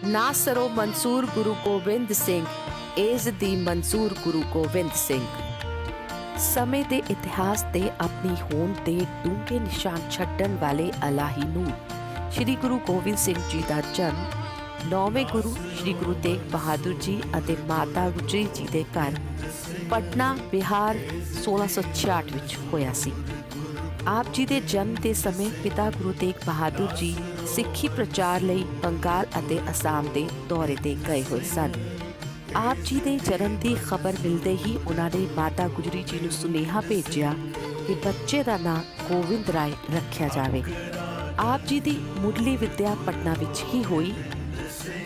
ਨਾ ਸਰੋ ਮਨਸੂਰ ਗੁਰੂ ਗੋਬਿੰਦ ਸਿੰਘ, ਏਜ਼ ਦੀ ਮਨਸੂਰ ਗੁਰੂ ਗੋਬਿੰਦ ਸਿੰਘ। ਸਮੇਂ ਦੇ ਇਤਿਹਾਸ ਤੇ ਆਪਣੀ ਹੋਂਦ ਦੇ ਡੂੰਘੇ ਨਿਸ਼ਾਨ ਛੱਡਣ ਵਾਲੇ ਅਲਾਹੀ ਨੂਰ ਸ਼੍ਰੀ ਗੁਰੂ ਗੋਬਿੰਦ ਸਿੰਘ ਜੀ ਦਾ ਜਨਮ 9ਵੇਂ ਗੁਰੂ ਸ਼੍ਰੀ ਗੁਰੂ ਤੇਗ ਬਹਾਦਰ ਜੀ ਅਤੇ ਮਾਤਾ ਗੁਜਰੀ ਜੀ ਦੇ ਘਰ ਪਟਨਾ ਬਿਹਾਰ 1666 ਵਿੱਚ ਹੋਇਆ ਸੀ। ਆਪ ਜੀ ਦੇ ਜਨਮ ਦੇ ਸਮੇਂ ਪਿਤਾ ਗੁਰੂ ਤੇਗ ਬਹਾਦਰ ਜੀ ਸਿੱਖੀ ਪ੍ਰਚਾਰ ਲਈ ਬੰਗਾਲ ਅਤੇ ਅਸਾਮ ਦੇ ਦੌਰੇ ਤੇ ਗਏ ਹੋਏ ਸਨ। ਆਪ ਜੀ ਦੇ ਜਨਮ ਦੀ ਖਬਰ ਮਿਲਦੇ ਹੀ ਉਹਨਾਂ ਨੇ ਮਾਤਾ ਗੁਜਰੀ ਜੀ ਨੂੰ ਸੁਨੇਹਾ ਭੇਜਿਆ ਕਿ ਬੱਚੇ ਦਾ ਨਾਂ ਗੋਬਿੰਦ ਰਾਏ ਰੱਖਿਆ ਜਾਵੇ। ਆਪ ਜੀ ਦੀ ਮੁੱਢਲੀ ਵਿੱਦਿਆ ਪਟਨਾ ਵਿੱਚ ਹੀ ਹੋਈ।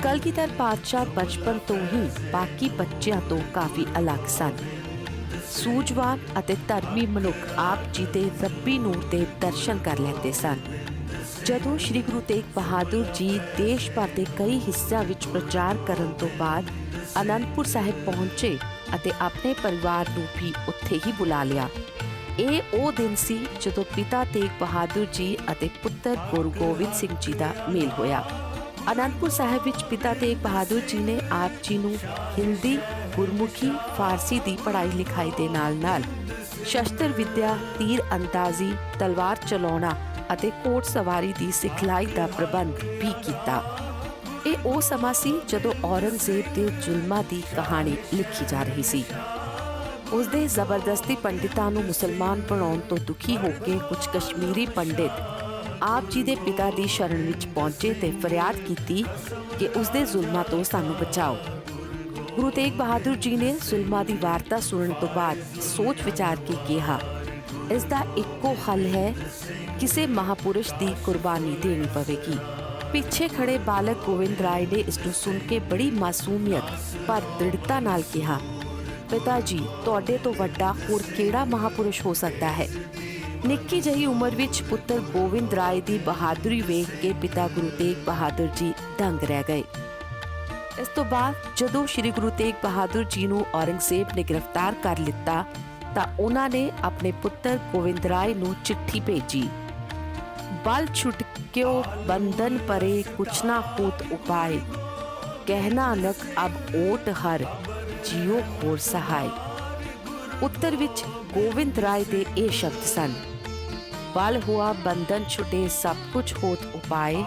ਕਲਗੀਧਰ ਪਾਤਸ਼ਾਹ ਬਚਪਨ ਤੋਂ ਹੀ ਬਾਕੀ ਬੱਚਿਆਂ ਤੋਂ ਕਾਫੀ ਅਲੱਗ ਸਨ। ਸੂਝਵਾਨ ਅਤੇ ਧਰਮੀ ਮਨੁੱਖ ਆਪ ਜੀ ਦੇ ਰੱਬੀ ਨੂਰ ਦੇ ਦਰਸ਼ਨ ਕਰ ਲੈਂਦੇ ਸਨ। ਜਦੋਂ ਸ਼੍ਰੀ ਗੁਰੂ ਤੇਗ ਬਹਾਦਰ ਜੀ ਦੇਸ਼ ਭਰ ਦੇ ਕਈ ਹਿੱਸਿਆਂ ਵਿੱਚ ਪ੍ਰਚਾਰ ਕਰਨ ਤੋਂ ਬਾਅਦ ਅਨੰਦਪੁਰ ਸਾਹਿਬ ਪਹੁੰਚੇ ਅਤੇ ਆਪਣੇ ਪਰਿਵਾਰ ਨੂੰ ਵੀ ਉੱਥੇ ਹੀ ਬੁਲਾ ਲਿਆ। ਇਹ ਉਹ ਦਿਨ ਸੀ ਜਦੋਂ ਪਿਤਾ ਤੇਗ ਬਹਾਦਰ ਜੀ ਅਤੇ ਪੁੱਤਰ ਗੁਰੂ ਗੋਬਿੰਦ ਸਿੰਘ ਜੀ ਦਾ ਮੇਲ ਹੋਇਆ। ਅਨੰਦਪੁਰ ਸਾਹਿਬ ਵਿੱਚ ਪਿਤਾ ਤੇਗ ਬਹਾਦਰ ਜੀ ਨੇ ਆਪ ਜੀ ਨੂੰ ਹਿੰਦੀ, ਗੁਰਮੁਖੀ, ਫਾਰਸੀ ਦੀ ਪੜ੍ਹਾਈ ਲਿਖਾਈ ਦੇ ਨਾਲ-ਨਾਲ ਸ਼ਸਤਰ ਵਿੱਦਿਆ, ਤੀਰ ਅੰਦਾਜ਼ੀ, ਤਲਵਾਰ ਚਲਾਉਣਾ ਅਤੇ ਘੋੜ ਸਵਾਰੀ ਦੀ ਸਿਖਲਾਈ ਦਾ ਪ੍ਰਬੰਧ ਵੀ ਕੀਤਾ। ਇਹ ਉਹ ਸਮਾਂ ਸੀ ਜਦੋਂ ਔਰੰਗਜ਼ੇਬ ਦੇ ਜ਼ੁਲਮਾਂ ਦੀ ਕਹਾਣੀ ਲਿਖੀ ਜਾ ਰਹੀ ਸੀ। ਉਸਦੇ ਜ਼ਬਰਦਸਤੀ ਪੰਡਿਤਾਂ ਨੂੰ ਮੁਸਲਮਾਨ ਬਣਾਉਣ ਤੋਂ ਦੁਖੀ ਹੋ ਕੇ ਕੁਝ ਕਸ਼ਮੀਰੀ ਪੰਡਿਤ ਆਪ ਜੀ ਦੇ ਪਿਤਾ ਦੀ ਸ਼ਰਨ ਵਿੱਚ ਪਹੁੰਚੇ ਤੇ ਫਰਿਆਦ ਕੀਤੀ ਕਿ ਉਸਦੇ ਜ਼ੁਲਮਾਂ ਤੋਂ ਸਾਨੂੰ ਬਚਾਓ। ਗੁਰੂ ਤੇਗ ਬਹਾਦਰ ਜੀ ਨੇ ਜ਼ੁਲਮਾਂ ਦੀ ਵਾਰਤਾ ਸੁਣਨ ਤੋਂ ਬਾਅਦ ਸੋਚ ਵਿਚਾਰ ਕੇ ਕਿਹਾ, ਇਸ ਦਾ ਇੱਕੋ ਹੱਲ ਹੈ, ਕਿਸੇ ਮਹਾਪੁਰਸ਼ ਦੀ ਕੁਰਬਾਨੀ ਦੇਣੀ ਪਵੇਗੀ। ਪਿੱਛੇ ਖੜੇ ਬਾਲਕ ਗੋਬਿੰਦ ਰਾਏ ਨੇ ਇਸ ਨੂੰ ਸੁਣ ਕੇ ਬੜੀ ਮਾਸੂਮੀਅਤ ਪਰ ਦ੍ਰਿੜਤਾ ਨਾਲ ਕਿਹਾ, ਪਿਤਾ ਜੀ, ਤੁਹਾਡੇ ਤੋਂ ਵੱਡਾ ਹੋਰ ਕਿਹੜਾ ਮਹਾਪੁਰਸ਼ ਹੋ ਸਕਦਾ ਹੈ। ਨਿੱਕੀ ਜਿਹੀ ਉਮਰ ਵਿੱਚ ਪੁੱਤਰ ਗੋਬਿੰਦ ਰਾਏ ਦੀ ਬਹਾਦਰੀ ਵੇਖ ਕੇ ਪਿਤਾ ਗੁਰੂ ਤੇਗ ਬਹਾਦਰ ਜੀ ਦੰਗ ਰਹਿ ਗਏ। ਇਸ ਤੋਂ ਬਾਅਦ ਜਦੋਂ ਸ਼੍ਰੀ ਗੁਰੂ ਤੇਗ ਬਹਾਦਰ ਜੀ ਨੂੰ ਔਰੰਗਜ਼ੇਬ ਨੇ ਗ੍ਰਿਫਤਾਰ ਕਰ ਲਿੱਤਾ ਤਾਂ ਉਹਨਾਂ ਨੇ ਆਪਣੇ ਪੁੱਤਰ ਗੋਬਿੰਦ ਰਾਏ ਨੂੰ ਚਿੱਠੀ ਭੇਜੀ। ਬਲ ਛੁਟਕਿਓ ਬੰਧਨ ਪਰੇ ਕੁਛ ਨਾ ਹੋਤ ਉਪਾਏ, ਕਹਿਣਾ ਅਨਕ ਅਬ ਓਟ ਹਰ ਜੀਓ ਹੋਰ ਸਹਾਇ। ਉੱਤਰ ਵਿੱਚ ਗੋਬਿੰਦ ਰਾਏ ਦੇ ਇਹ ਸ਼ਬਦ ਸਨ, ਬਲ ਹੁਆ ਬੰਧਨ ਛੁਟੇ ਸਭ ਕੁਛ ਹੋਤ ਉਪਾਏ,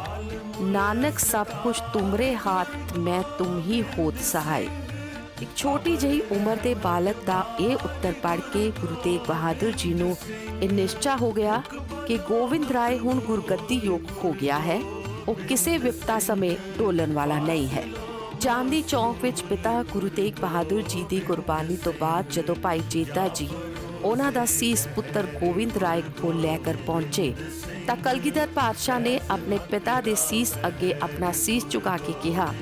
ਨਾਨਕ ਸਭ ਕੁਛ ਤੁਮਰੇ ਹਾਥ ਮੈਂ ਤੁਮ ਹੀ ਹੋਤ ਸਹਾਇ। ਇੱਕ ਛੋਟੀ ਜਿਹੀ ਉਮਰ ਦੇ ਬਾਲਕ ਦਾ ਇਹ ਉੱਤਰ ਪੜ੍ਹ ਕੇ ਗੁਰੂ ਤੇਗ ਬਹਾਦਰ ਜੀ ਨੂੰ ਇਹ ਨਿਸ਼ਚਾ ਹੋ ਗਿਆ ਕਿ ਗੋਬਿੰਦ ਰਾਏ ਹੁਣ ਗੁਰਗੱਦੀ ਯੋਗ ਹੋ ਗਿਆ ਹੈ। ਉਹ ਕਿਸੇ ਵਿਪਤਾ ਸਮੇਂ ਡੋਲਣ ਵਾਲਾ ਨਹੀਂ ਹੈ। ਚਾਂਦੀ ਚੌਂਕ ਵਿੱਚ ਪਿਤਾ ਗੁਰੂ ਤੇਗ ਬਹਾਦਰ ਜੀ ਦੀ ਕੁਰਬਾਨੀ ਤੋਂ ਬਾਅਦ ਜਦੋਂ ਭਾਈ ਜੇਤਾ ਜੀ ਉਹਨਾਂ ਦਾ ਸੀਸ ਪੁੱਤਰ ਗੋਬਿੰਦ ਰਾਏ ਕੋਲ ਲੈ ਕਰ ਪਹੁੰਚੇ ਤਾਂ ਕਲਗੀਧਰ ਪਾਤਸ਼ਾਹ ਨੇ ਆਪਣੇ ਪਿਤਾ ਦੇ ਸੀਸ ਅੱਗੇ ਆਪਣਾ ਸੀਸ ਝੁਕਾ ਕੇ ਕਿਹਾ,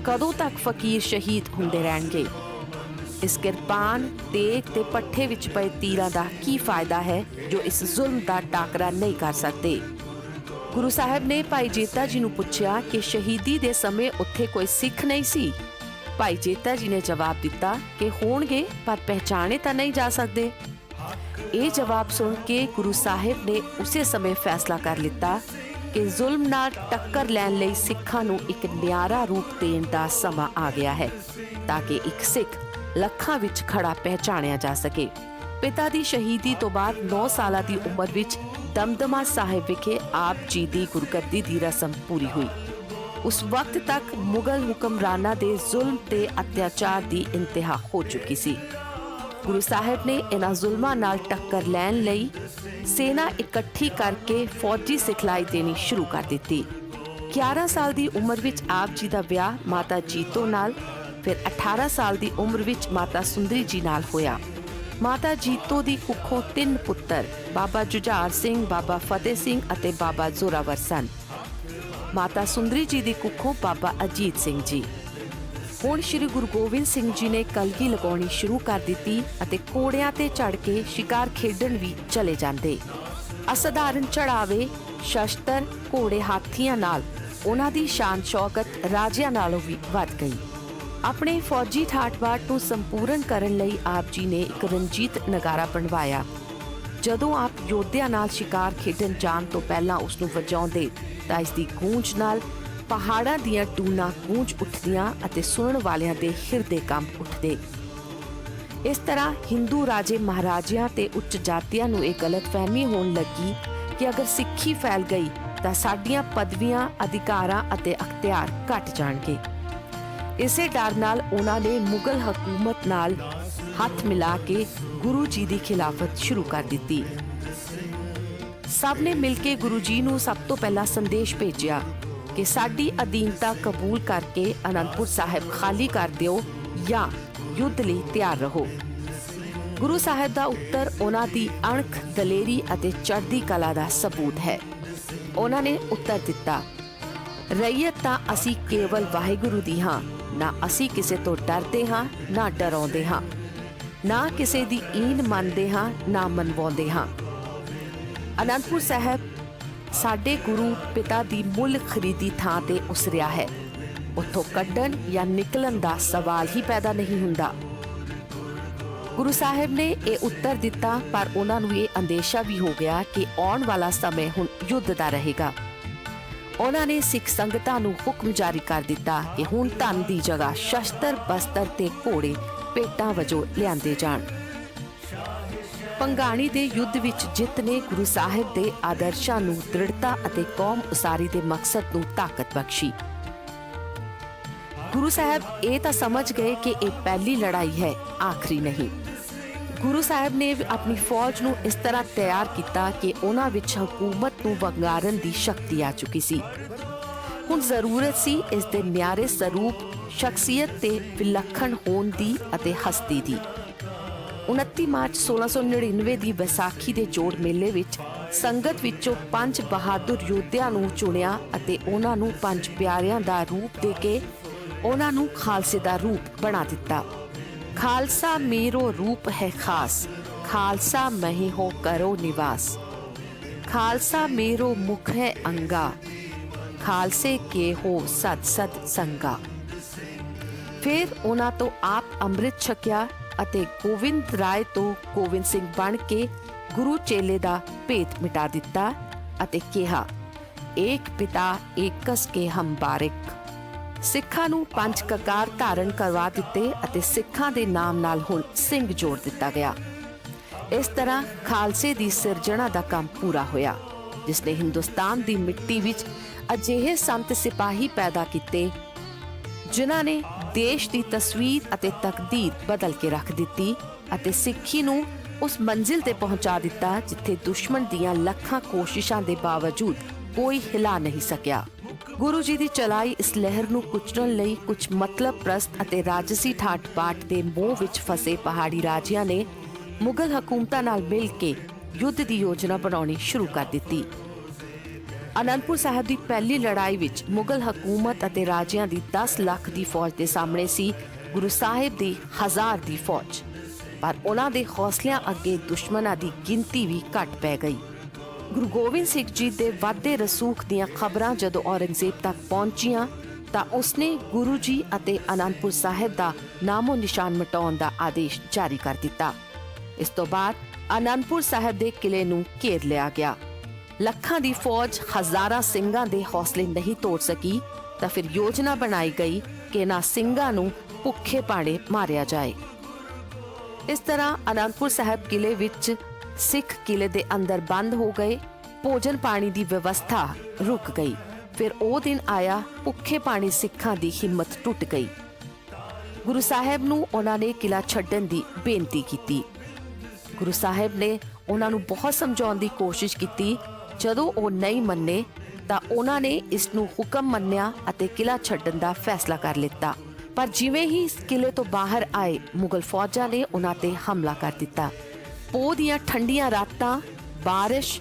ਕਦੋਂ ਤੱਕ ਫਕੀਰ ਸ਼ਹੀਦ ਹੁੰਦੇ ਰਹਿਣਗੇ। ਇਸ ਕਿਰਪਾਨ, ਤੇਗ ਤੇ ਪੱਠੇ ਵਿੱਚ ਪਏ ਤੀਰਾਂ ਦਾ ਕੀ ਫਾਇਦਾ ਹੈ ਜੋ ਇਸ ਜ਼ੁਲਮ ਦਾ ਟਾਕਰਾ ਨਹੀਂ ਕਰ ਸਕਦੇ। ਗੁਰੂ ਸਾਹਿਬ ਨੇ ਭਾਈ ਜੇਤਾ ਜੀ ਨੂੰ ਪੁੱਛਿਆ ਕਿ ਸ਼ਹੀਦੀ ਦੇ ਸਮੇਂ ਉੱਥੇ ਕੋਈ ਸਿੱਖ ਨਹੀਂ ਸੀ। ਭਾਈ ਜੇਤਾ ਜੀ ਨੇ ਜਵਾਬ ਦਿੱਤਾ ਕਿ ਹੋਣਗੇ ਪਰ ਪਹਿਚਾਣੇ ਤਾਂ ਨਹੀਂ ਜਾ ਸਕਦੇ। ਇਹ ਜਵਾਬ ਸੁਣ ਕੇ ਗੁਰੂ ਸਾਹਿਬ ਨੇ ਉਸੇ ਸਮੇਂ ਫੈਸਲਾ ਕਰ ਲਿੱਤਾ ਕਿ ਜ਼ੁਲਮ ਨਾਲ ਟੱਕਰ ਲੈਣ ਲਈ ਸਿੱਖਾਂ ਨੂੰ ਇੱਕ ਨਿਆਰਾ ਰੂਪ ਦੇਣ ਦਾ ਸਮਾਂ ਆ ਗਿਆ ਹੈ ਤਾਂ ਕਿ ਇੱਕ ਸਿੱਖ ਲੱਖਾਂ ਵਿੱਚ ਖੜਾ ਪਹਿਚਾਣਿਆ ਜਾ ਸਕੇ। ਪਿਤਾ ਦੀ ਸ਼ਹੀਦੀ ਤੋਂ ਬਾਅਦ 9 ਸਾਲਾਂ ਦੀ ਉਮਰ ਵਿੱਚ ਦਮਦਮਾ ਸਾਹਿਬ ਵਿਖੇ ਆਪ ਜੀ ਦੀ ਗੁਰਗੱਦੀ ਦੀ ਰਸਮ ਪੂਰੀ ਹੋਈ। ਉਸ ਵਕਤ ਤੱਕ ਮੁਗਲ ਹੁਕਮਰਾਨਾਂ ਦੇ ਜ਼ੁਲਮ ਤੇ ਅਤਿਆਚਾਰ ਦੀ ਇੰਤਹਾ ਹੋ ਚੁੱਕੀ ਸੀ। ਗੁਰੂ ਸਾਹਿਬ ਨੇ ਇਹਨਾਂ ਜ਼ੁਲਮਾਂ ਨਾਲ ਟੱਕਰ ਲੈਣ ਲਈ ਸੈਨਾ ਇਕੱਠੀ ਕਰਕੇ ਫੌਜੀ ਸਿਖਲਾਈ ਦੇਣੀ ਸ਼ੁਰੂ ਕਰ ਦਿੱਤੀ। 11 ਸਾਲ ਦੀ ਉਮਰ ਵਿੱਚ ਆਪ ਜੀ ਦਾ ਵਿਆਹ ਮਾਤਾ ਜੀਤੋ ਨਾਲ, ਫਿਰ 18 ਸਾਲ ਦੀ ਉਮਰ ਵਿੱਚ ਮਾਤਾ ਸੁੰਦਰੀ ਜੀ ਨਾਲ ਹੋਇਆ। ਮਾਤਾ ਜੀਤੋ ਦੀ ਕੁੱਖੋਂ 3 ਪੁੱਤਰ ਬਾਬਾ ਜੁਝਾਰ ਸਿੰਘ, ਬਾਬਾ ਫਤਿਹ ਸਿੰਘ ਅਤੇ ਬਾਬਾ ਜ਼ੋਰਾਵਰ ਸਨ। ਮਾਤਾ ਸੁੰਦਰੀ ਜੀ ਦੀ ਕੁੱਖੋਂ ਬਾਬਾ ਅਜੀਤ ਸਿੰਘ ਜੀ। ਹੁਣ ਸ਼੍ਰੀ ਗੁਰੂ ਗੋਬਿੰਦ ਸਿੰਘ ਜੀ ਨੇ ਕਲਗੀ ਲਗਾਉਣੀ ਸ਼ੁਰੂ ਕਰ ਦਿੱਤੀ ਅਤੇ ਘੋੜਿਆਂ ਤੇ ਚੜ੍ਹ ਕੇ ਸ਼ਿਕਾਰ ਖੇਡਣ ਵੀ ਚਲੇ ਜਾਂਦੇ। ਅਸਾਧਾਰਨ ਚੜਾਵੇ, ਸ਼ਸਤਰ, ਘੋੜੇ, ਹਾਥੀਆਂ ਨਾਲ ਉਹਨਾਂ ਦੀ ਸ਼ਾਨ ਸ਼ੌਕਤ ਰਾਜਿਆਂ ਨਾਲੋਂ ਵੀ ਵੱਧ ਗਈ। ਆਪਣੇ ਫੌਜੀ ਠਾਠ-ਬਾਠ ਨੂੰ ਸੰਪੂਰਨ ਕਰਨ ਲਈ ਆਪ ਜੀ ਨੇ ਇੱਕ ਰਣਜੀਤ ਨਗਾਰਾ ਬਣਵਾਇਆ। ਜਦੋਂ ਆਪ ਯੋਧਿਆਂ ਨਾਲ ਸ਼ਿਕਾਰ ਖੇਡਣ ਜਾਣ ਤੋਂ ਪਹਿਲਾਂ ਉਸ ਨੂੰ ਵਜਾਉਂਦੇ ਤਾਂ ਇਸ ਦੀ ਗੂੰਜ ਨਾਲ ਪਹਾੜਾਂ ਦੀਆਂ ਟੂਨਾਂ ਗੂੰਜ ਉੱਠਦੀਆਂ ਅਤੇ ਸੁਣਨ ਵਾਲਿਆਂ ਦੇ ਹਿਰਦੇ ਕੰਬ ਉੱਠਦੇ। ਇਸ ਤਰ੍ਹਾਂ ਹਿੰਦੂ ਰਾਜੇ ਮਹਾਰਾਜਿਆਂ ਤੇ ਉੱਚ ਜਾਤੀਆਂ ਨੂੰ ਇਹ ਗਲਤਫਹਿਮੀ ਹੋਣ ਲੱਗੀ ਕਿ ਅਗਰ ਸਿੱਖੀ ਫੈਲ ਗਈ ਤਾਂ ਸਾਡੀਆਂ ਪਦਵੀਆਂ, ਅਧਿਕਾਰਾਂ ਅਤੇ ਅਖਤਿਆਰ ਘਟ ਜਾਣਗੇ। ਇਸੇ ਡਰ ਨਾਲ ਉਹਨਾਂ ਨੇ ਮੁਗਲ ਹਕੂਮਤ ਨਾਲ ਹੱਥ ਮਿਲਾ ਕੇ ਗੁਰੂ ਜੀ ਦੀ ਖਿਲਾਫਤ ਸ਼ੁਰੂ ਕਰ ਦਿੱਤੀ। ਸਭ ਨੇ ਮਿਲ ਕੇ ਗੁਰੂ ਜੀ ਨੂੰ ਸਭ ਤੋਂ ਪਹਿਲਾਂ ਸੰਦੇਸ਼ ਭੇਜਿਆ ਕਿ ਸਾਡੀ ਅਧੀਨਤਾ ਕਬੂਲ ਕਰਕੇ ਅਨੰਦਪੁਰ ਸਾਹਿਬ ਖਾਲੀ ਕਰ ਦਿਓ ਜਾਂ ਯੁੱਧ ਲਈ ਤਿਆਰ ਰਹੋ। ਗੁਰੂ ਸਾਹਿਬ ਦਾ ਉੱਤਰ ਉਹਨਾਂ ਦੀ ਅਣਖ, ਦਲੇਰੀ ਅਤੇ ਚੜ੍ਹਦੀ ਕਲਾ ਦਾ ਸਬੂਤ ਹੈ। ਉਹਨਾਂ ਨੇ ਉੱਤਰ ਦਿੱਤਾ, ਰਈਅਤ ਤਾਂ ਅਸੀਂ ਕੇਵਲ ਵਾਹਿਗੁਰੂ ਦੀ ਹਾਂ, ਨਾ ਅਸੀਂ ਕਿਸੇ ਤੋਂ ਡਰਦੇ ਹਾਂ ਨਾ ਡਰਾਉਂਦੇ ਹਾਂ, ਨਾ ਕਿਸੇ ਦੀ ਈਨ ਮੰਨਦੇ ਹਾਂ ਨਾ ਮਨਵਾਉਂਦੇ ਹਾਂ। ਅਨੰਦਪੁਰ ਸਾਹਿਬ ਸਾਡੇ ਗੁਰੂ ਪਿਤਾ ਦੀ ਮੁੱਲ ਖਰੀਦੀ ਥਾਂ ਤੇ ਉਸਰਿਆ ਹੈ। ਉੱਥੋਂ ਕੱਢਣ ਜਾਂ ਨਿਕਲਣ ਦਾ ਸਵਾਲ ਹੀ ਪੈਦਾ ਨਹੀਂ ਹੁੰਦਾ। ਗੁਰੂ ਸਾਹਿਬ ਨੇ ਇਹ ਉੱਤਰ ਦਿੱਤਾ, ਪਰ ਉਹਨਾਂ ਨੂੰ ਇਹ ਅੰਦੇਸ਼ਾ ਵੀ ਹੋ ਗਿਆ ਕਿ ਆਉਣ ਵਾਲਾ ਸਮੇਂ ਹੁਣ ਯੁੱਧ ਦਾ ਰਹੇਗਾ। ਉਹਨਾਂ ਨੇ ਸਿੱਖ ਸੰਗਤਾਂ ਨੂੰ ਹੁਕਮ ਜਾਰੀ ਕਰ ਦਿੱਤਾ ਕਿ ਹੁਣ ਧਨ ਦੀ ਜਗ੍ਹਾ ਸ਼ਸਤਰ, ਬਸਤਰ ਤੇ ਘੋੜੇ ਭੇਟਾਂ ਵਜੋਂ ਲਿਆਂਦੇ ਜਾਣ। ਪੰਗਾਣੀ ਦੇ ਯੁੱਧ ਵਿੱਚ ਜਿੱਤ ਨੇ ਗੁਰੂ ਸਾਹਿਬ ਦੇ ਆਦਰਸ਼ਾਂ ਨੂੰ ਦ੍ਰਿੜਤਾ ਅਤੇ ਕੌਮ ਉਸਾਰੀ ਦੇ ਮਕਸਦ ਨੂੰ ਤਾਕਤ ਬਖਸ਼ੀ। ਗੁਰੂ ਸਾਹਿਬ ਇਹ ਤਾਂ ਸਮਝ ਗਏ ਕਿ ਇਹ ਪਹਿਲੀ ਲੜਾਈ ਹੈ, ਆਖਰੀ ਨਹੀਂ। ਗੁਰੂ ਸਾਹਿਬ ਨੇ ਆਪਣੀ ਫੌਜ ਨੂੰ ਇਸ ਤਰ੍ਹਾਂ ਤਿਆਰ ਕੀਤਾ ਕਿ ਉਹਨਾਂ ਵਿੱਚ ਹਕੂਮਤ ਨੂੰ ਵੰਗਾਰਨ ਦੀ ਸ਼ਕਤੀ ਆ ਚੁੱਕੀ ਸੀ। ਹੁਣ ਜ਼ਰੂਰਤ ਸੀ ਇਸ ਦੇ ਨਿਆਰੇ ਸਰੂਪ, ਸ਼ਖਸੀਅਤ ਤੇ ਵਿਲੱਖਣ ਹੋਣ ਦੀ ਅਤੇ ਹਸਤੀ ਦੀ। 29 ਮਾਰਚ 1699 ਦੀ ਵਿਸਾਖੀ ਦੇ ਜੋੜ ਮੇਲੇ ਵਿੱਚ ਸੰਗਤ ਵਿੱਚੋਂ 5 ਬਹਾਦਰ ਯੋਧਿਆਂ ਨੂੰ ਚੁਣਿਆ ਅਤੇ ਉਹਨਾਂ ਨੂੰ 5 ਪਿਆਰਿਆਂ ਦਾ ਰੂਪ ਦੇ ਕੇ ਉਹਨਾਂ ਨੂੰ ਖਾਲਸੇ ਦਾ ਰੂਪ ਬਣਾ ਦਿੱਤਾ। ਖਾਲਸਾ ਮੇਰੋ ਰੂਪ ਹੈ ਖਾਸ, ਖਾਲਸਾ ਮਹਿ ਹੋ ਕਰੋ ਨਿਵਾਸ, ਖਾਲਸਾ ਮੇਰੋ ਮੁਖ ਹੈ ਅੰਗਾ, ਖਾਲਸੇ ਕੇ ਹੋ ਸਦ ਸਦ ਸੰਗਾ। ਫਿਰ ਉਹਨਾਂ ਤੋਂ ਆਪ ਅੰਮ੍ਰਿਤ ਛਕਿਆ ਅਤੇ ਗੋਬਿੰਦ ਰਾਏ ਤੋਂ ਗੋਬਿੰਦ ਸਿੰਘ ਬਣ ਕੇ ਗੁਰੂ ਚੇਲੇ ਦਾ ਭੇਦ ਮਿਟਾ ਦਿੱਤਾ ਅਤੇ ਕਿਹਾ, ਏਕ ਪਿਤਾ ਏਕਸ ਕੇ ਹਮ ਬਾਰਿਕ। ਸਿੱਖਾਂ ਨੂੰ 5 ਕਕਾਰ ਧਾਰਨ ਕਰਵਾ ਦਿੱਤੇ ਅਤੇ ਸਿੱਖਾਂ ਦੇ ਨਾਮ ਨਾਲ ਹੁਣ ਸਿੰਘ ਜੋੜ ਦਿੱਤਾ ਗਿਆ। ਇਸ ਤਰ੍ਹਾਂ ਖਾਲਸੇ ਦੀ ਸਿਰਜਣਾ ਦਾ ਕੰਮ ਪੂਰਾ ਹੋਇਆ, ਜਿਸ ਨੇ ਹਿੰਦੁਸਤਾਨ ਦੀ ਮਿੱਟੀ ਵਿੱਚ ਅਜਿਹੇ ਸੰਤ ਸਿਪਾਹੀ ਪੈਦਾ ਕੀਤੇ ਜਿਨ੍ਹਾਂ ਨੇ ਦੇਸ਼ ਦੀ ਤਸਵੀਰ ਅਤੇ ਤਕਦੀਰ ਬਦਲ ਕੇ ਰੱਖ ਦਿੱਤੀ ਅਤੇ ਸਿੱਖੀ ਨੂੰ ਉਸ ਮੰਜ਼ਿਲ ਤੇ ਪਹੁੰਚਾ ਦਿੱਤਾ ਜਿੱਥੇ ਦੁਸ਼ਮਣ ਦੀਆਂ ਲੱਖਾਂ ਕੋਸ਼ਿਸ਼ਾਂ ਦੇ ਬਾਵਜੂਦ ਕੋਈ ਹਿਲਾ ਨਹੀਂ ਸਕਿਆ। ਗੁਰੂ ਜੀ ਦੀ ਚਲਾਈ ਇਸ ਲਹਿਰ ਨੂੰ ਕੁਚਲਣ ਲਈ ਕੁਝ ਮਤਲਬ ਪ੍ਰਸਤ ਅਤੇ ਰਾਜਸੀ ਠਾਠ-ਬਾਠ ਦੇ ਮੋਹ ਵਿੱਚ ਫਸੇ ਪਹਾੜੀ ਰਾਜਿਆਂ ਨੇ ਮੁਗਲ ਹਕੂਮਤਾਂ ਨਾਲ ਮਿਲ ਕੇ ਯੁੱਧ ਦੀ ਯੋਜਨਾ ਬਣਾਉਣੀ ਸ਼ੁਰੂ ਕਰ ਦਿੱਤੀ। ਅਨੰਦਪੁਰ ਸਾਹਿਬ ਦੀ ਪਹਿਲੀ ਲੜਾਈ ਵਿੱਚ ਮੁਗਲ ਹਕੂਮਤ ਅਤੇ ਰਾਜਿਆਂ ਦੀ 10 ਲੱਖ ਦੀ ਫੌਜ ਦੇ ਸਾਹਮਣੇ ਸੀ ਗੁਰੂ ਸਾਹਿਬ ਦੀ 1000 ਦੀ ਫੌਜ, ਪਰ ਉਹਨਾਂ ਦੇ ਹੌਸਲਿਆਂ ਅੱਗੇ ਦੁਸ਼ਮਣਾਂ ਦੀ ਗਿਣਤੀ ਵੀ ਘਟ ਪੈ ਗਈ। ਗੁਰੂ ਗੋਬਿੰਦ ਸਿੰਘ ਜੀ ਦੇ ਵਾਧੇ ਰਸੂਖ ਦੀਆਂ ਖਬਰਾਂ ਜਦੋਂ ਔਰੰਗਜ਼ੇਬ ਤੱਕ ਪਹੁੰਚੀਆਂ ਤਾਂ ਉਸਨੇ ਗੁਰੂ ਜੀ ਅਤੇ ਅਨੰਦਪੁਰ ਸਾਹਿਬ ਦਾ ਨਾਮੋ ਨਿਸ਼ਾਨ ਮਿਟਾਉਣ ਦਾ ਆਦੇਸ਼ ਜਾਰੀ ਕਰ ਦਿੱਤਾ। ਇਸ ਤੋਂ ਬਾਅਦ ਅਨੰਦਪੁਰ ਸਾਹਿਬ ਦੇ ਕਿਲੇ ਨੂੰ ਘੇਰ ਲਿਆ ਗਿਆ। ਲੱਖਾਂ ਦੀ ਫੌਜ ਹਜ਼ਾਰਾਂ ਸਿੰਘਾਂ ਦੇ ਹੌਸਲੇ ਨਹੀਂ ਤੋੜ ਸਕੀ ਤਾਂ ਫਿਰ ਯੋਜਨਾ ਬਣਾਈ ਗਈ ਕਿ ਇਹਨਾਂ ਸਿੰਘਾਂ ਨੂੰ ਭੁੱਖੇ ਭਾਣੇ ਮਾਰਿਆ ਜਾਏ। ਇਸ ਤਰ੍ਹਾਂ ਅਨੰਦਪੁਰ ਸਾਹਿਬ ਕਿਲੇ ਵਿੱਚ ਸਿੱਖ ਕਿਲੇ ਦੇ ਅੰਦਰ ਬੰਦ ਹੋ ਗਏ। ਭੋਜਨ ਪਾਣੀ ਦੀ ਵਿਵਸਥਾ ਰੁਕ ਗਈ। ਫਿਰ ਉਹ ਦਿਨ ਆਇਆ, ਭੁੱਖੇ ਪਾਣੀ ਸਿੱਖਾਂ ਦੀ ਹਿੰਮਤ ਟੁੱਟ ਗਈ। ਗੁਰੂ ਸਾਹਿਬ ਨੂੰ ਉਹਨਾਂ ਨੇ ਕਿਲਾ ਛੱਡਣ ਦੀ ਬੇਨਤੀ ਕੀਤੀ। ਗੁਰੂ ਸਾਹਿਬ ਨੇ ਉਹਨਾਂ ਨੂੰ ਬਹੁਤ ਸਮਝਾਉਣ ਦੀ ਕੋਸ਼ਿਸ਼ ਕੀਤੀ। ਜਦੋਂ ਉਹ ਨਹੀਂ ਮੰਨੇ ਤਾਂ ਉਹਨਾਂ ਨੇ ਇਸ ਨੂੰ ਹੁਕਮ ਮੰਨਿਆ ਅਤੇ ਕਿਲਾ ਛੱਡਣ ਦਾ ਫੈਸਲਾ ਕਰ ਲਿੱਤਾ। ਪਰ ਜਿਵੇਂ ਹੀ ਇਸ ਕਿਲੇ ਤੋਂ ਬਾਹਰ ਆਏ, ਮੁਗਲ ਫੌਜਾਂ ਨੇ ਉਹਨਾਂ ਤੇ ਹਮਲਾ ਕਰ ਦਿੱਤਾ। ਪੋਹ ਦੀਆਂ ਠੰਡੀਆਂ ਰਾਤਾਂ, ਬਾਰਿਸ਼,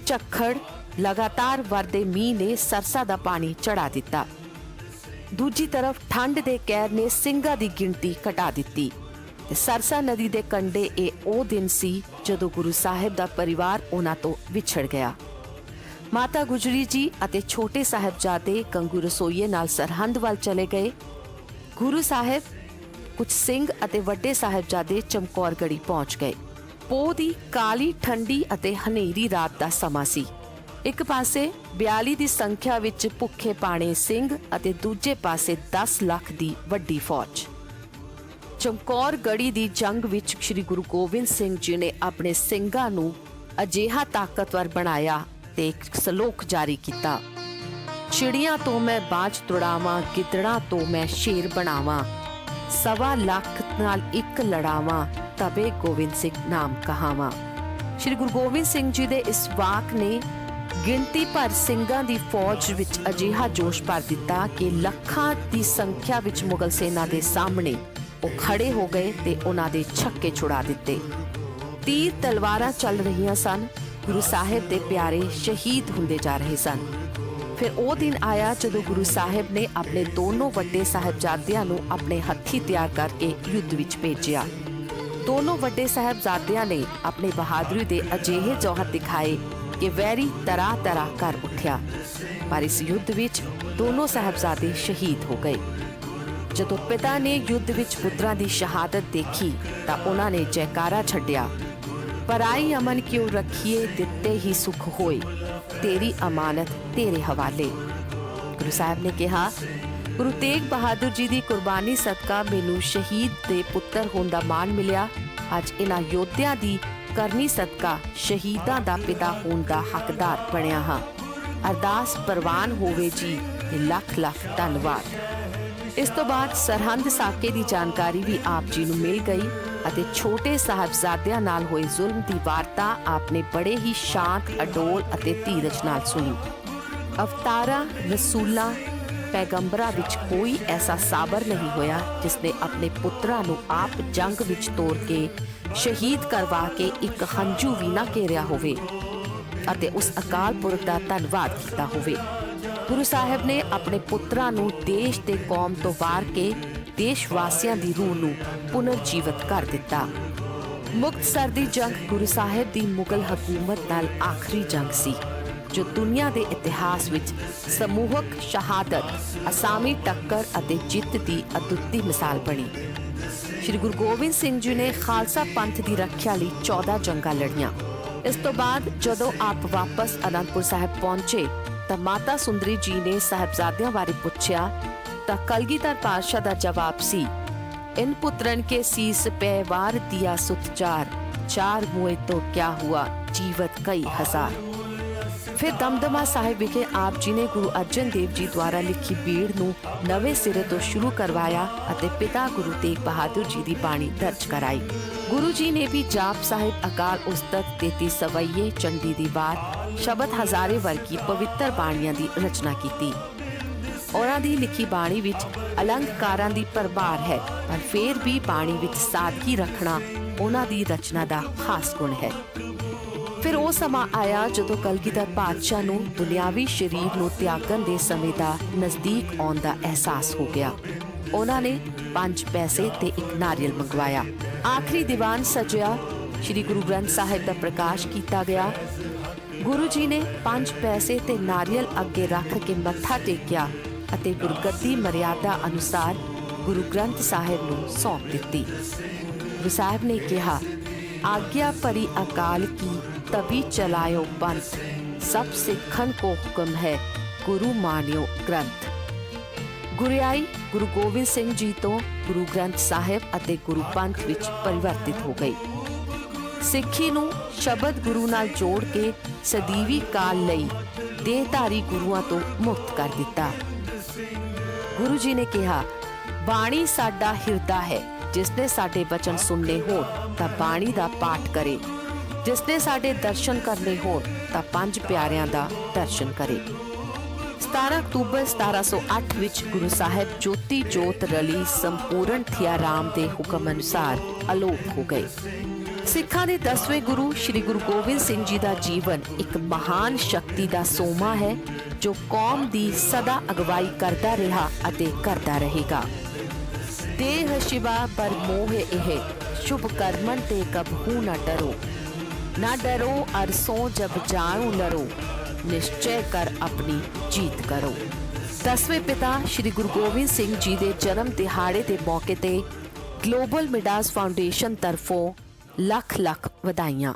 ਝੱਖੜ, ਲਗਾਤਾਰ ਵਰਦੇ ਮੀਂਹ ਨੇ ਸਰਸਾ ਦਾ ਪਾਣੀ ਚੜਾ ਦਿੱਤਾ। ਦੂਜੀ ਤਰਫ ਠੰਡ ਦੇ ਕਹਿਰ ਨੇ ਸਿੰਘਾਂ ਦੀ ਗਿਣਤੀ ਘਟਾ ਦਿੱਤੀ ਤੇ ਸਰਸਾ ਨਦੀ ਦੇ ਕੰਢੇ ਇਹ ਉਹ ਦਿਨ ਸੀ ਜਦੋਂ ਗੁਰੂ ਸਾਹਿਬ ਦਾ ਪਰਿਵਾਰ ਉਹਨਾਂ ਤੋਂ ਵਿਛੜ ਗਿਆ। ਮਾਤਾ ਗੁਜਰੀ ਜੀ ਅਤੇ ਛੋਟੇ ਸਾਹਿਬਜ਼ਾਦੇ ਗੰਗੂ ਰਸੋਈਏ ਨਾਲ ਸਰਹੰਦ ਵੱਲ ਚਲੇ ਗਏ। ਗੁਰੂ ਸਾਹਿਬ, ਕੁਝ ਸਿੰਘ ਅਤੇ ਵੱਡੇ ਸਾਹਿਬਜ਼ਾਦੇ ਚਮਕੌਰਗੜੀ ਪਹੁੰਚ ਗਏ। ਪੋਹ ਦੀ ਕਾਲੀ, ਠੰਡੀ ਅਤੇ ਹਨੇਰੀ ਰਾਤ ਦਾ ਸਮਾਂ ਸੀ। ਇੱਕ ਪਾਸੇ 42 ਦੀ ਸੰਖਿਆ ਵਿੱਚ ਭੁੱਖੇ ਪਾਣੇ ਸਿੰਘ ਅਤੇ ਦੂਜੇ ਪਾਸੇ 10 ਲੱਖ ਦੀ ਵੱਡੀ ਫੌਜ। ਚਮਕੌਰ ਗੜੀ ਦੀ ਜੰਗ ਵਿੱਚ ਸ੍ਰੀ ਗੁਰੂ ਗੋਬਿੰਦ ਸਿੰਘ ਜੀ ਨੇ ਆਪਣੇ ਸਿੰਘਾਂ ਨੂੰ ਅਜਿਹਾ ਤਾਕਤਵਰ ਬਣਾਇਆ ਤੇ ਇੱਕ ਸਲੋਕ ਜਾਰੀ ਕੀਤਾ। ਚਿੜੀਆਂ ਤੋਂ ਮੈਂ ਬਾਜ ਤੁੜਾਵਾਂ, ਗਿੱਦੜਾਂ ਤੋਂ ਮੈਂ ਸ਼ੇਰ ਬਣਾਵਾਂ, 1.25 ਲੱਖ ਨਾਲ ਇੱਕ ਲੜਾਵਾਂ, ਤਬੇ ਗੋਬਿੰਦ ਸਿੰਘ ਨਾਮ ਕਹਾਵਾਂ। ਸ੍ਰੀ ਗੁਰੂ ਗੋਬਿੰਦ ਸਿੰਘ ਜੀ ਦੇ ਇਸ ਵਾਕ ਨੇ ਗਿਣਤੀ ਭਰ ਸਿੰਘਾਂ ਦੀ ਫੌਜ ਵਿੱਚ ਅਜਿਹਾ ਜੋਸ਼ ਭਰ ਦਿੱਤਾ ਕਿ ਲੱਖਾਂ ਦੀ ਸੰਖਿਆ ਵਿੱਚ ਮੁਗਲ ਸੈਨਾ ਦੇ ਸਾਹਮਣੇ ਉਹ ਖੜੇ ਹੋ ਗਏ ਤੇ ਉਹਨਾਂ ਦੇ ਛੱਕੇ ਛੁਡਾ ਦਿੱਤੇ। ਤੀਰ ਤਲਵਾਰਾਂ ਚੱਲ ਰਹੀਆਂ ਸਨ। ਗੁਰੂ ਸਾਹਿਬ ਦੇ ਪਿਆਰੇ ਸ਼ਹੀਦ ਹੁੰਦੇ ਜਾ ਰਹੇ ਸਨ। ਫਿਰ ਉਹ ਦਿਨ ਆਇਆ ਜਦੋਂ ਗੁਰੂ ਸਾਹਿਬ ਨੇ ਆਪਣੇ ਦੋਨੋਂ ਵੱਡੇ ਸਾਹਿਬਜ਼ਾਦਿਆਂ ਨੂੰ ਆਪਣੇ ਹੱਥੀਂ ਤਿਆਰ ਕਰਕੇ ਯੁੱਧ ਵਿੱਚ ਭੇਜਿਆ। ਦੋਨੋਂ ਵੱਡੇ ਸਾਹਿਬਜ਼ਾਦਿਆਂ ਨੇ ਆਪਣੀ ਬਹਾਦਰੀ ਦੇ ਅਜਿਹੇ ਜੌਹਰ ਦਿਖਾਏ ਕਿ ਵੈਰੀ ਤਰਾ ਤਰਾ ਕਰ ਉੱਠਿਆ। ਪਰ ਇਸ ਯੁੱਧ ਵਿੱਚ ਦੋਨੋਂ ਸਾਹਿਬਜ਼ਾਦੇ ਸ਼ਹੀਦ ਹੋ ਗਏ। ਜਦੋਂ ਪਿਤਾ ਨੇ ਯੁੱਧ ਵਿੱਚ ਪੁੱਤਰਾਂ ਦੀ ਸ਼ਹਾਦਤ ਦੇਖੀ ਤਾਂ ਉਹਨਾਂ ਨੇ ਜੈਕਾਰਾ ਛੱਡਿਆ, ਪਰਾਈ ਅਮਨ ਕਿਉਂ ਰੱਖੀਏ, ਦਿੱਤੇ ਹੀ ਸੁਖ ਹੋਏ, ਤੇਰੀ ਅਮਾਨਤ ਤੇਰੇ ਹਵਾਲੇ। ਗੁਰੂ ਸਾਹਿਬ ਨੇ ਕਿਹਾ, ਗੁਰੂ ਤੇਗ ਬਹਾਦਰ ਜੀ ਦੀ ਕੁਰਬਾਨੀ ਸਦਕਾ ਮੈਨੂੰ ਸ਼ਹੀਦ ਦੇ ਪੁੱਤਰ ਹੋਣ ਦਾ ਮਾਣ ਮਿਲਿਆ। ਅੱਜ ਇਹਨਾਂ ਯੋਧਿਆਂ ਦੀ ਕਰਨੀ ਸਦਕਾ ਸ਼ਹੀਦਾਂ ਦਾ ਪਿਤਾ ਹੋਣ ਦਾ ਹੱਕਦਾਰ ਬਣਿਆ ਹਾਂ। ਅਰਦਾਸ ਪ੍ਰਵਾਨ ਹੋਵੇ ਜੀ ਤੇ ਲੱਖ ਲੱਖ ਧੰਨਵਾਦ। ਇਸ ਤੋਂ ਬਾਅਦ ਸਰਹੰਦ ਸਾਕੇ ਦੀ ਜਾਣਕਾਰੀ ਵੀ ਆਪ ਜੀ ਨੂੰ ਮਿਲ ਗਈ ਅਤੇ ਛੋਟੇ ਸਾਹਿਬਜ਼ਾਦਿਆਂ ਨਾਲ ਹੋਏ ਜ਼ੁਲਮ ਦੀ ਵਾਰਤਾ ਆਪਨੇ ਬੜੇ ਹੀ ਸ਼ਾਂਤ, ਅਡੋਲ ਅਤੇ ਧੀਰਜ ਨਾਲ ਸੁਣੀ। ਅਵਤਾਰਾਂ, ਰਸੂਲਾਂ, ਪੈਗੰਬਰਾਂ ਵਿੱਚ ਕੋਈ ਐਸਾ ਸਾਬਰ ਨਹੀਂ ਹੋਇਆ ਜਿਸ ਨੇ ਆਪਣੇ ਪੁੱਤਰਾਂ ਨੂੰ ਆਪ ਜੰਗ ਵਿੱਚ ਤੋੜ ਕੇ ਸ਼ਹੀਦ ਕਰਵਾ ਕੇ ਇੱਕ ਹੰਝੂ ਵੀ ਨਾ ਘੇਰਿਆ ਹੋਵੇ ਅਤੇ ਉਸ ਅਕਾਲ ਪੁਰਖ ਦਾ ਧੰਨਵਾਦ ਕੀਤਾ ਹੋਵੇ। ਗੁਰੂ ਸਾਹਿਬ ਨੇ ਆਪਣੇ ਪੁੱਤਰਾਂ ਨੂੰ ਦੇਸ਼ ਤੇ ਕੌਮ ਤੋਂ ਵਾਰ ਕੇ ਦੇਸ਼ ਵਾਸੀਆਂ ਦੀ ਰੂਹ ਨੂੰ ਪੁਨਰ ਜੀਵਤ ਕਰ ਦਿੱਤਾ। ਮੁਕਤਸਰ ਦੀ ਜੰਗ ਗੁਰੂ ਸਾਹਿਬ ਦੀ ਮੁਗਲ ਹਕੂਮਤ ਨਾਲ ਆਖਰੀ ਜੰਗ ਸੀ ਜੋ ਦੁਨੀਆ ਦੇ ਇਤਿਹਾਸ ਵਿੱਚ ਸਮੂਹਕ ਸ਼ਹਾਦਤ, ਅਸਾਮੀ ਟੱਕਰ ਅਤੇ ਜਿੱਤ ਦੀ ਅਦੁੱਤੀ ਮਿਸਾਲ ਬਣੀ। ਸ਼੍ਰੀ ਗੁਰੂ ਗੋਬਿੰਦ ਸਿੰਘ ਜੀ ਨੇ ਖਾਲਸਾ ਪੰਥ ਦੀ ਰੱਖਿਆ ਲਈ 14 ਜੰਗਾਂ ਲੜੀਆਂ। ਇਸ ਤੋਂ ਬਾਅਦ ਜਦੋਂ ਆਪ ਵਾਪਸ ਅਨੰਦਪੁਰ ਸਾਹਿਬ ਪਹੁੰਚੇ ਤਾਂ ਮਾਤਾ ਸੁੰਦਰੀ ਜੀ ਨੇ ਸਾਹਿਬਜ਼ਾਦਿਆਂ ਬਾਰੇ ਪੁੱਛਿਆ ਤਾਂ ਕਲਗੀਧਰ ਪਾਤਸ਼ਾਹ ਦਾ ਜਵਾਬ ਸੀ, ਇਨ ਪੁੱਤਰਨ ਕੇ ਸੀਸ ਪੈ ਵਾਰ ਦਿਆ ਸੁਤ ਚਾਰ ਮੁਏ ਤੋਂ ਕਿਆ ਹੁਆ, ਜੀਵਤ ਕਈ ਹਜ਼ਾਰ। ਫਿਰ ਦਮਦਮਾ ਸਾਹਿਬ ਵਿਖੇ ਆਪ ਜੀ ਨੇ ਗੁਰੂ ਅਰਜਨ ਦੇਵ ਜੀ ਦੁਆਰਾ ਲਿਖੀ ਬੀੜ ਨੂੰ ਨਵੇਂ ਸਿਰੇ ਤੋਂ ਸ਼ੁਰੂ ਕਰਵਾਇਆ ਅਤੇ ਪਿਤਾ ਗੁਰੂ ਤੇਗ ਬਹਾਦਰ ਜੀ ਦੀ ਬਾਣੀ ਦਰਜ ਕਰਾਈ। ਗੁਰੂ ਜੀ ਨੇ ਵੀ ਜਾਪ ਸਾਹਿਬ, ਅਕਾਲ ਉਸਤਤ, 33 ਸਵਈਏ, ਚੰਡੀ ਦੀ ਵਾਰ, ਸ਼ਬਦ ਹਜ਼ਾਰੇ ਵਰਗੀ ਪਵਿੱਤਰ ਬਾਣੀਆਂ ਦੀ ਰਚਨਾ ਕੀਤੀ। ਉਹਨਾਂ ਦੀ ਲਿਖੀ ਬਾਣੀ ਵਿੱਚ ਅਲੰਕਾਰਾਂ ਦੀ ਭਰਮਾਰ ਹੈ, ਪਰ ਫਿਰ ਵੀ ਬਾਣੀ ਵਿੱਚ ਸਾਦਗੀ ਰੱਖਣਾ ਉਹਨਾਂ ਦੀ ਰਚਨਾ ਦਾ ਖਾਸ ਗੁਣ ਹੈ। ਫਿਰ ਉਹ ਸਮਾਂ ਆਇਆ ਜਦੋਂ ਕਲਗੀਧਰ ਪਾਤਸ਼ਾਹ ਨੂੰ ਦੁਨਿਆਵੀ ਸ਼ਰੀਰ ਨੂੰ ਤਿਆਗਣ ਦੇ ਸਮੇਂ ਦਾ ਨਜ਼ਦੀਕ ਆਉਣ ਦਾ ਅਹਿਸਾਸ ਹੋ ਗਿਆ। ਉਹਨਾਂ ਨੇ 5 ਪੈਸੇ ਤੇ ਇੱਕ ਨਾਰੀਅਲ ਮੰਗਵਾਇਆ। ਆਖਰੀ ਦੀਵਾਨ ਸਜਿਆ, ਸ਼੍ਰੀ ਗੁਰੂ ਗ੍ਰੰਥ ਸਾਹਿਬ ਦਾ ਪ੍ਰਕਾਸ਼ ਕੀਤਾ ਗਿਆ। ਗੁਰੂ ਜੀ ਨੇ 5 ਪੈਸੇ ਤੇ ਨਾਰੀਅਲ ਅੱਗੇ ਰੱਖ ਕੇ ਮੱਥਾ ਟੇਕਿਆ ਅਤੇ ਗੁਰਗੱਦੀ ਮਰਿਆਦਾ ਅਨੁਸਾਰ ਗੁਰੂ ਗ੍ਰੰਥ ਸਾਹਿਬ ਨੂੰ ਸੌਂਪ ਦਿੱਤੀ। ਗੁਰੂ ਸਾਹਿਬ ਨੇ ਕਿਹਾ, ਆਗਿਆ ਭਰੀ ਅਕਾਲ ਕੀ ਤभी ਚਲਾਇਓ ਪੰਥ, ਸਭ ਸਿੱਖਨ ਕੋ ਹੁਕਮ ਹੈ ਗੁਰੂ ਮਾਨਿਓ ਗ੍ਰੰਥ। ਗੁਰਿਆਈ ਗੁਰੂ ਗੋਬਿੰਦ ਸਿੰਘ ਜੀ ਤੋਂ ਗੁਰੂ ਗ੍ਰੰਥ ਸਾਹਿਬ ਅਤੇ ਗੁਰੂ ਪੰਥ ਵਿੱਚ ਪਰਿਵਰਤਿਤ ਹੋ ਗਈ। ਸਿੱਖੀ ਨੂੰ ਸ਼ਬਦ ਗੁਰੂ ਨਾਲ ਜੋੜ ਕੇ ਸਦੀਵੀ ਕਾਲ ਲਈ ਦੇਹਧਾਰੀ ਗੁਰੂਆਂ ਤੋਂ ਮੁਕਤ ਕਰ ਦਿੱਤਾ। ਗੁਰੂ ਜੀ ਨੇ ਕਿਹਾ, ਬਾਣੀ ਸਾਡਾ ਹਿਰਦਾ ਹੈ, ਜਿਸਨੇ ਸਾਡੇ ਬਚਨ ਸੁਣਨੇ ਹੋਣ ਤਾਂ ਬਾਣੀ ਦਾ ਪਾਠ ਕਰੇ, ਜਿਸਨੇ ਸਾਡੇ ਦਰਸ਼ਨ ਕਰਨੇ ਹੋਣ ਤਾਂ 5 ਪਿਆਰਿਆਂ ਦਾ ਦਰਸ਼ਨ ਕਰੇ। 17 ਅਕਤੂਬਰ 1708 ਵਿੱਚ ਗੁਰੂ ਸਾਹਿਬ ਜੋਤੀ ਜੋਤ ਰਲੀ ਸੰਪੂਰਨ ਥਿਆ ਰਾਮ ਦੇ ਹੁਕਮ ਅਨੁਸਾਰ ਅਲੋਪ ਹੋ ਗਏ। ਸਿੱਖਾਂ ਦੇ 10ਵੇਂ ਗੁਰੂ ਸ਼੍ਰੀ ਗੁਰੂ ਗੋਬਿੰਦ ਸਿੰਘ ਜੀ ਦਾ ਜੀਵਨ ਇੱਕ ਮਹਾਨ ਸ਼ਕਤੀ ਦਾ ਸੋਮਾ ਹੈ ਜੋ ਕੌਮ ਦੀ ਸਦਾ ਅਗਵਾਈ ਕਰਦਾ ਰਿਹਾ ਅਤੇ ਕਰਦਾ ਰਹੇਗਾ। ਦੇਹ ਸ਼ਿਵਾ ਪਰ ਮੋਹ ਇਹ, ਸ਼ੁਭ ਕਰਮਨ ਤੇ ਕਬਹੂ ਨਾ ਡਰੋ, ਨਾ ਡਰੋ ਅਰ ਸੋ ਜਬ ਜਾਣੂ ਲੜੋ, ਨਿਸ਼ਚੈ ਕਰ ਆਪਣੀ ਜੀਤ ਕਰੋ। 10ਵੇਂ ਪਿਤਾ ਸ਼੍ਰੀ ਗੁਰੂ ਗੋਬਿੰਦ ਸਿੰਘ ਜੀ ਦੇ ਜਨਮ ਦਿਹਾੜੇ ਦੇ ਮੌਕੇ ਤੇ ਗਲੋਬਲ ਮਿਡਾਸ ਫਾਊਂਡੇਸ਼ਨ ਤਰਫੋਂ ਲੱਖ ਲੱਖ ਵਧਾਈਆਂ।